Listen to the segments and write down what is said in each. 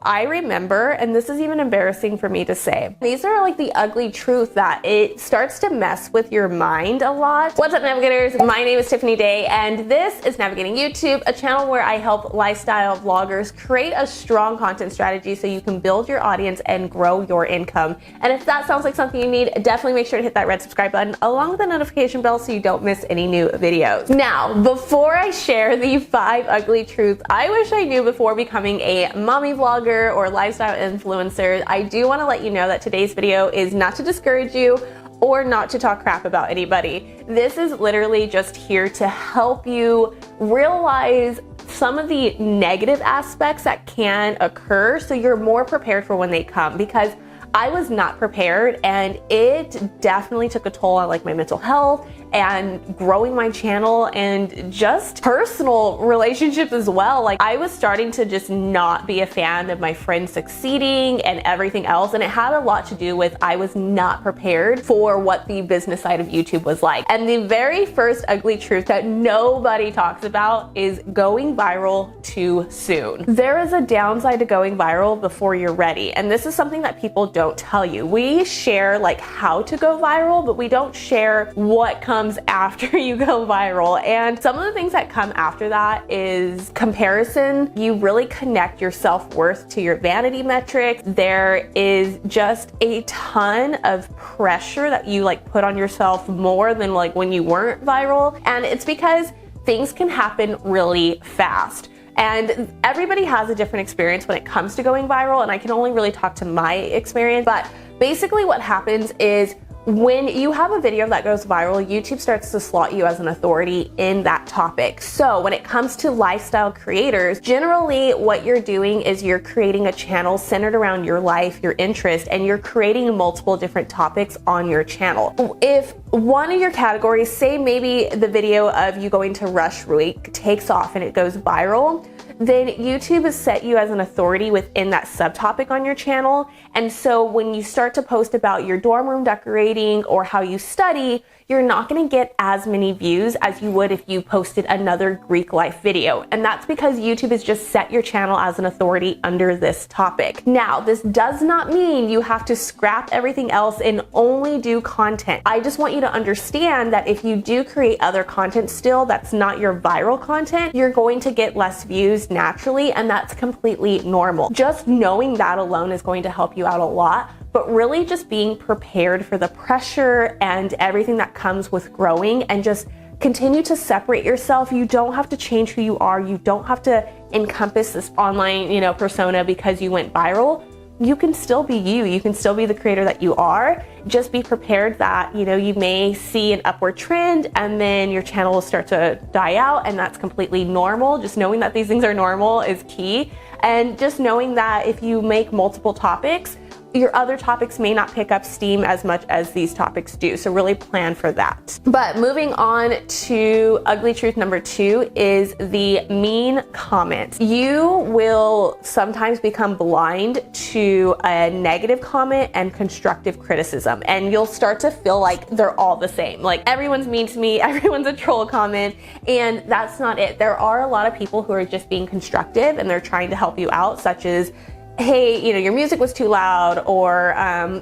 I remember, and this is even embarrassing for me to say, these are like the ugly truth that it starts to mess with your mind a lot. What's up, navigators? My name is Tiffany Day, and this is Navigating YouTube, a channel where I help lifestyle vloggers create a strong content strategy so you can build your audience and grow your income. And if that sounds like something you need, definitely make sure to hit that red subscribe button along with the notification bell so you don't miss any new videos. Now, before I share the 5 ugly truths I wish I knew before becoming a mommy vlogger or lifestyle influencer, I do want to let you know that today's video is not to discourage you or not to talk crap about anybody. This is literally just here to help you realize some of the negative aspects that can occur so you're more prepared for when they come, because I was not prepared and it definitely took a toll on like my mental health and growing my channel and just personal relationships as well. Like I was starting to just not be a fan of my friends succeeding and everything else. And it had a lot to do with I was not prepared for what the business side of YouTube was like. And the very first ugly truth that nobody talks about is going viral too soon. There is a downside to going viral before you're ready. And this is something that people don't tell you. We share like how to go viral, but we don't share what comes after you go viral. And some of the things that come after that is comparison. You really connect your self-worth to your vanity metrics. There is just a ton of pressure that you like put on yourself more than like when you weren't viral. And it's because things can happen really fast. And everybody has a different experience when it comes to going viral, and I can only really talk to my experience. But basically what happens is when you have a video that goes viral, YouTube starts to slot you as an authority in that topic. So when it comes to lifestyle creators, generally what you're doing is you're creating a channel centered around your life, your interest, and you're creating multiple different topics on your channel. If one of your categories, say maybe the video of you going to Rush Week takes off and it goes viral, then YouTube has set you as an authority within that subtopic on your channel. And so when you start to post about your dorm room decorating or how you study, you're not going to get as many views as you would if you posted another Greek life video. And that's because YouTube has just set your channel as an authority under this topic. Now, this does not mean you have to scrap everything else and only do content. I just want you to understand that if you do create other content still that's not your viral content, you're going to get less views naturally, and that's completely normal. Just knowing that alone is going to help you out a lot. But really just being prepared for the pressure and everything that comes with growing, and just continue to separate yourself. You don't have to change who you are. You don't have to encompass this online, persona because you went viral. You can still be you. You can still be the creator that you are. Just be prepared that, you may see an upward trend and then your channel will start to die out, and that's completely normal. Just knowing that these things are normal is key. And just knowing that if you make multiple topics, your other topics may not pick up steam as much as these topics do. So really plan for that. But moving on to ugly truth number 2 is the mean comments. You will sometimes become blind to a negative comment and constructive criticism. And you'll start to feel like they're all the same. Like everyone's mean to me, everyone's a troll comment. And that's not it. There are a lot of people who are just being constructive and they're trying to help you out, such as, hey, your music was too loud, or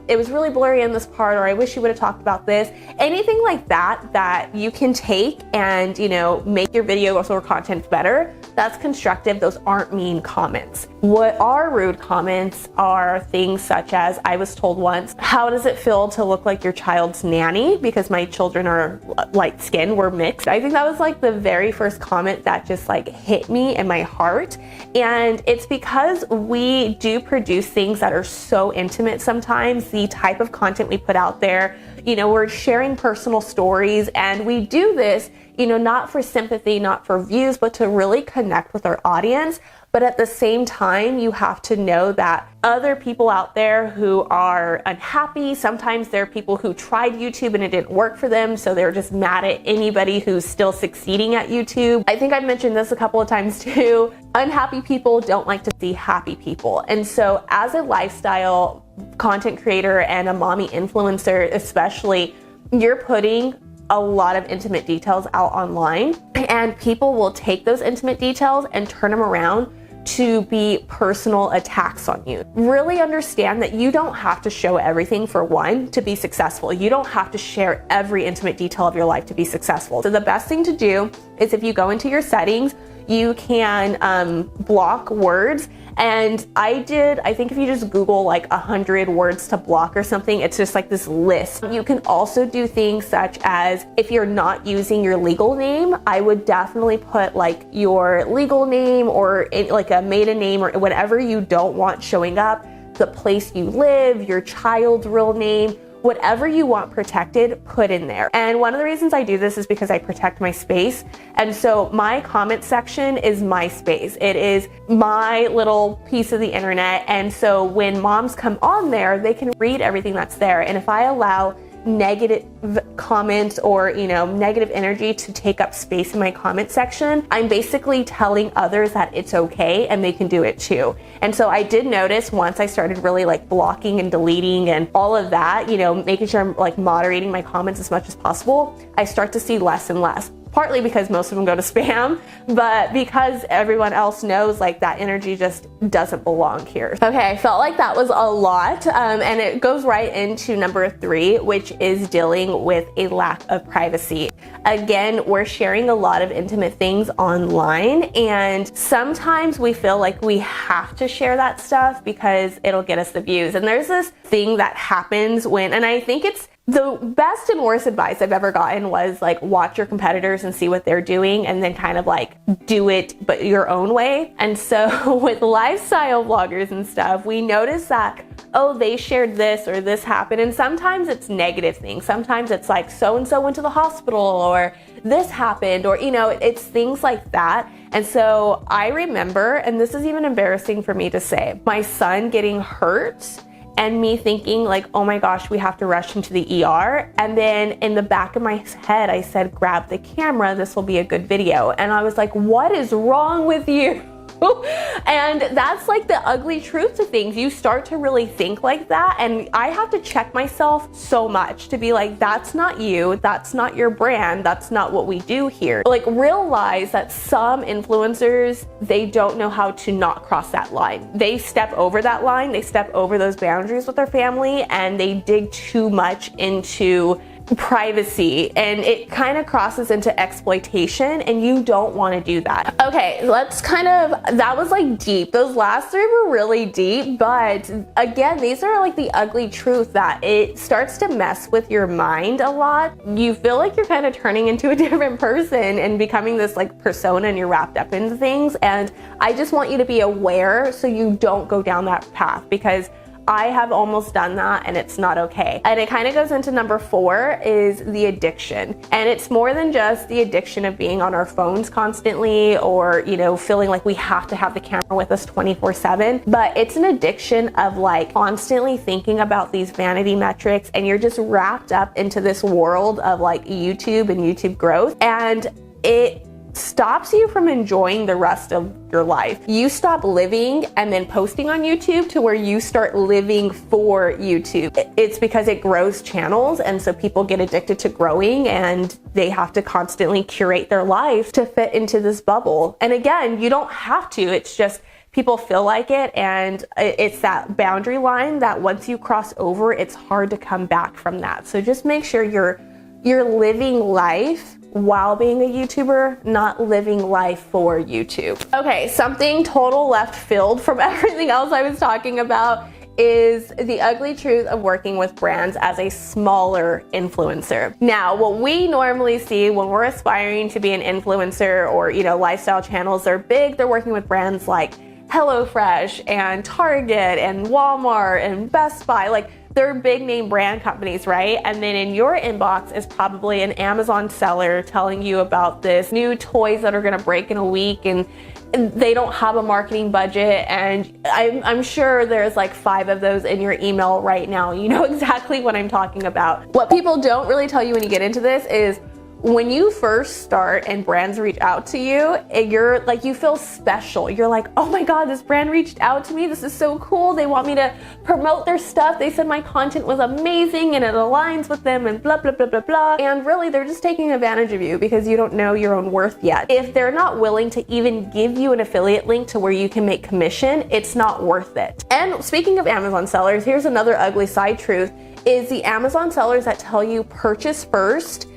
it was really blurry in this part, or I wish you would have talked about this. Anything like that you can take and, make your video or content better. That's constructive. Those aren't mean comments. What are rude comments are things such as, I was told once, how does it feel to look like your child's nanny? Because my children are light skinned, we're mixed. I think that was like the very first comment that just like hit me in my heart. And it's because we do produce things that are so intimate sometimes. The type of content we put out there, we're sharing personal stories, and we do this, not for sympathy, not for views, but to really connect with our audience. But at the same time, you have to know that other people out there who are unhappy, sometimes there are people who tried YouTube and it didn't work for them, so they're just mad at anybody who's still succeeding at YouTube. I think I've mentioned this a couple of times too. Unhappy people don't like to see happy people. And so as a lifestyle content creator and a mommy influencer especially, you're putting a lot of intimate details out online, and people will take those intimate details and turn them around to be personal attacks on you. Really understand that you don't have to show everything for one to be successful. You don't have to share every intimate detail of your life to be successful. So the best thing to do is if you go into your settings, you can block words. And I think if you just Google like 100 words to block or something, it's just like this list. You can also do things such as if you're not using your legal name, I would definitely put like your legal name or like a maiden name or whatever you don't want showing up, the place you live, your child's real name, whatever you want protected, put in there. And one of the reasons I do this is because I protect my space. And so my comment section is my space. It is my little piece of the internet. And so when moms come on there, they can read everything that's there. And if I allow negative comments or negative energy to take up space in my comment section, I'm basically telling others that it's okay and they can do it too. And so I did notice once I started really like blocking and deleting and all of that, making sure I'm like moderating my comments as much as possible, I start to see less and less. Partly because most of them go to spam, but because everyone else knows like that energy just doesn't belong here. Okay, I felt like that was a lot, and it goes right into number 3, which is dealing with a lack of privacy. Again, we're sharing a lot of intimate things online, and sometimes we feel like we have to share that stuff because it'll get us the views. And there's this thing that happens and I think it's the best and worst advice I've ever gotten was like watch your competitors and see what they're doing and then kind of like do it but your own way. And so with lifestyle vloggers and stuff, we notice that, oh, they shared this or this happened. And sometimes it's negative things. Sometimes it's like so-and-so went to the hospital or this happened or, it's things like that. And so I remember, and this is even embarrassing for me to say, my son getting hurt and me thinking like, oh my gosh, we have to rush into the ER. And then in the back of my head, I said, grab the camera, this will be a good video. And I was like, what is wrong with you? And that's like the ugly truth to things. You start to really think like that. And I have to check myself so much to be like, that's not you. That's not your brand. That's not what we do here. Like realize that some influencers, they don't know how to not cross that line. They step over that line. They step over those boundaries with their family and they dig too much into privacy and it kind of crosses into exploitation and you don't want to do that. Okay, that was like deep. Those last 3 were really deep, but again, these are like the ugly truth that it starts to mess with your mind a lot. You feel like you're kind of turning into a different person and becoming this like persona and you're wrapped up into things. And I just want you to be aware so you don't go down that path because I have almost done that and it's not okay. And it kind of goes into number 4 is the addiction. And it's more than just the addiction of being on our phones constantly or, feeling like we have to have the camera with us 24/7, but it's an addiction of like constantly thinking about these vanity metrics and you're just wrapped up into this world of like YouTube and YouTube growth. And it stops you from enjoying the rest of your life. You stop living and then posting on YouTube to where you start living for YouTube. It's because it grows channels and so people get addicted to growing and they have to constantly curate their life to fit into this bubble. And again, you don't have to, it's just people feel like it and it's that boundary line that once you cross over, it's hard to come back from that. So just make sure you're living life while being a YouTuber, not living life for YouTube. Okay, something total left field from everything else I was talking about is the ugly truth of working with brands as a smaller influencer. Now, what we normally see when we're aspiring to be an influencer or, lifestyle channels, they're big, they're working with brands like HelloFresh and Target and Walmart and Best Buy, like they're big name brand companies, right? And then in your inbox is probably an Amazon seller telling you about this new toys that are gonna break in a week and they don't have a marketing budget. And I'm sure there's like 5 of those in your email right now. You know exactly what I'm talking about. What people don't really tell you when you get into this is when you first start and brands reach out to you, you're like, you feel special. You're like, oh my God, this brand reached out to me. This is so cool. They want me to promote their stuff. They said my content was amazing and it aligns with them and blah, blah, blah, blah, blah. And really, they're just taking advantage of you because you don't know your own worth yet. If they're not willing to even give you an affiliate link to where you can make commission, it's not worth it. And speaking of Amazon sellers, here's another ugly side truth, is the Amazon sellers that tell you purchase first,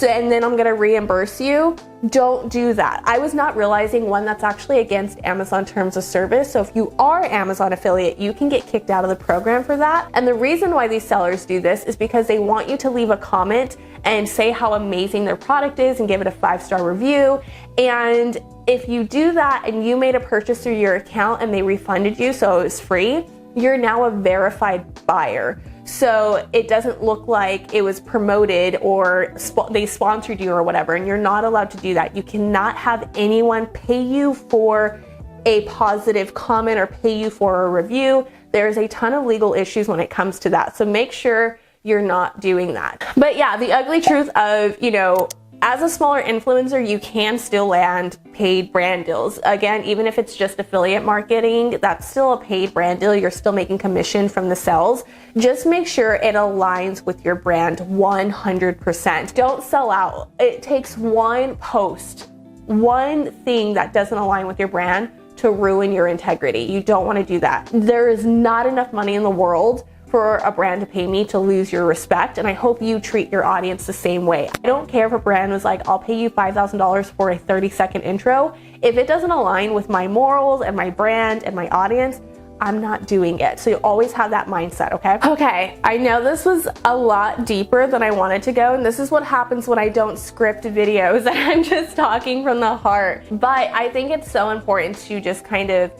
and then I'm gonna reimburse you. Don't do that. I was not realizing, one, that's actually against Amazon terms of service. So if you are Amazon affiliate, you can get kicked out of the program for that. And the reason why these sellers do this is because they want you to leave a comment and say how amazing their product is and give it a 5-star review. And if you do that and you made a purchase through your account and they refunded you, so it was free, you're now a verified buyer. So it doesn't look like it was promoted or they sponsored you or whatever, and you're not allowed to do that. You cannot have anyone pay you for a positive comment or pay you for a review. There's a ton of legal issues when it comes to that. So make sure you're not doing that. But yeah, the ugly truth of, you know, as a smaller influencer, you can still land paid brand deals. Again, even if it's just affiliate marketing, that's still a paid brand deal. You're still making commission from the sales. Just make sure it aligns with your brand 100%. Don't sell out. It takes one post, one thing that doesn't align with your brand to ruin your integrity. You don't want to do that. There is not enough money in the world for a brand to pay me to lose your respect, and I hope you treat your audience the same way. I don't care if a brand was like, I'll pay you $5,000 for a 30-second intro. If it doesn't align with my morals and my brand and my audience, I'm not doing it. So you always have that mindset, okay? Okay, I know this was a lot deeper than I wanted to go, and this is what happens when I don't script videos and I'm just talking from the heart. But I think it's so important to just kind of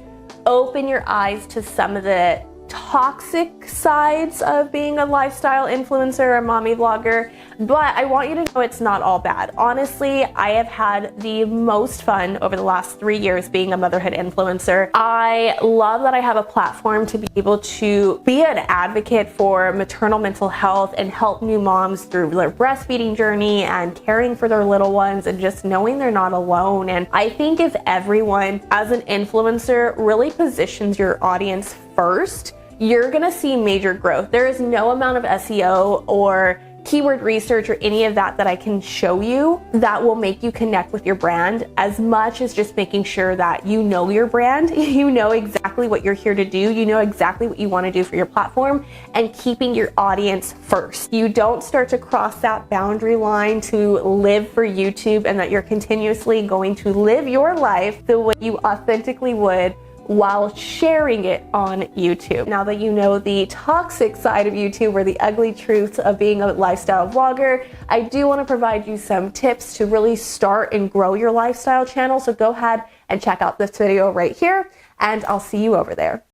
open your eyes to some of the toxic sides of being a lifestyle influencer or mommy vlogger, but I want you to know it's not all bad. Honestly, I have had the most fun over the last 3 years being a motherhood influencer. I love that I have a platform to be able to be an advocate for maternal mental health and help new moms through their breastfeeding journey and caring for their little ones and just knowing they're not alone. And I think if everyone as an influencer really positions your audience first, you're gonna see major growth. There is no amount of SEO or keyword research or any of that that I can show you that will make you connect with your brand as much as just making sure that you know your brand, you know exactly what you're here to do, you know exactly what you want to do for your platform, and keeping your audience first. You don't start to cross that boundary line to live for YouTube and that you're continuously going to live your life the way you authentically would while sharing it on YouTube. Now that you know the toxic side of YouTube or the ugly truths of being a lifestyle vlogger, I do want to provide you some tips to really start and grow your lifestyle channel. So go ahead and check out this video right here, and I'll see you over there.